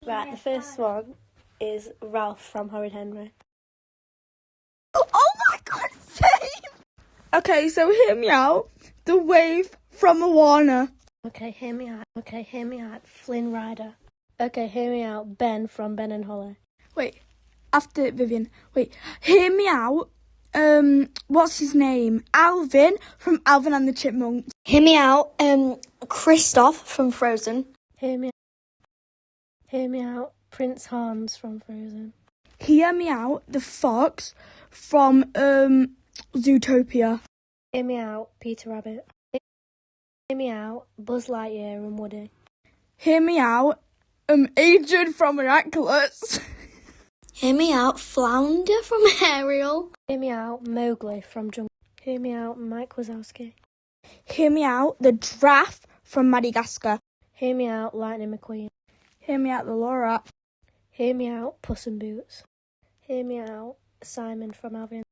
Right, the first one is Ralph from Horrid Henry. Oh my god, same! Okay, so hear me out. The wave from Moana. Okay, hear me out. Flynn Rider. Okay, hear me out. Ben from Ben and Holly. Wait, after Vivian. Wait, hear me out. What's his name? Alvin from Alvin and the Chipmunks. Hear me out. Kristoff from Frozen. Hear me out. Prince Hans from Frozen. Hear me out. The fox from Zootopia. Hear me out. Peter Rabbit. Hear me out. Buzz Lightyear and Woody. Hear me out. Adrian from Miraculous. Hear me out. Flounder from Ariel. Hear me out. Mowgli from Jungle. Hear me out. Mike Wazowski. Hear me out. The giraffe from Madagascar. Hear me out. Lightning McQueen. Hear me out. The Lorat. Hear me out. Puss in Boots. Hear me out. Simon from Alvin.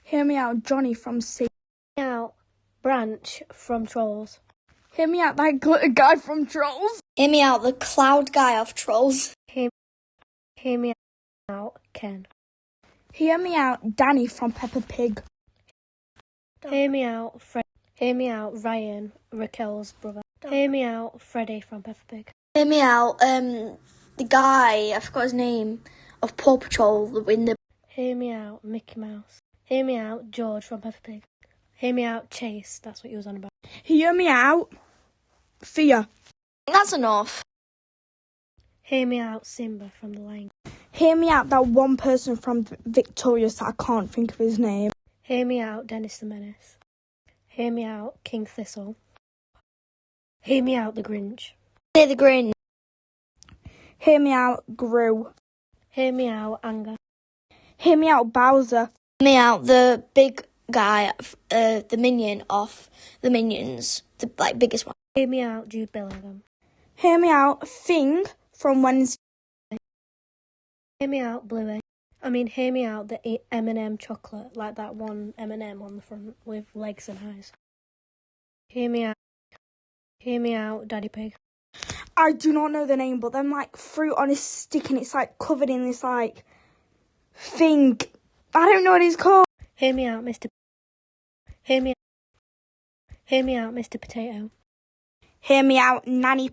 Hear me out. Johnny from Sea. Hear me out. Branch from Trolls. Hear me out. That glitter guy from Trolls. Hear me out. The cloud guy of Trolls. Hear me out. Ken. Hear me out. Danny from Peppa Pig. Hear me out. Hear me out. Ryan, Raquel's brother. Hear me out. Freddie from Peppa Pig. Hear me out. The guy, I forgot his name, of Paw Patrol in the... Hear me out. Mickey Mouse. Hear me out. George from Peppa Pig. Hear me out. Chase. That's what you was on about. Hear me out. Thea. That's enough. Hear me out. Simba from The Lion King. Hear me out. That one person from Victorious that I can't think of his name. Hear me out. Dennis the Menace. Hear me out. King Thistle. Hear me out. The Grinch. Hear the Grin. Hear me out. Gru. Hear me out. Anger. Hear me out. Bowser. Hear me out. The big guy, the minion of the Minions. The biggest one. Hear me out. Jude Bellingham. Hear me out. Thing from Wednesday. Hear me out. Bluey. Hear me out. The M&M chocolate, like that one M&M on the front with legs and eyes. Hear me out. Hear me out. Daddy Pig. I do not know the name, but then fruit on a stick and it's covered in this thing. I don't know what it's called. Hear me out, Mr. Hear me out, Mr. Potato. Hear me out, Nanny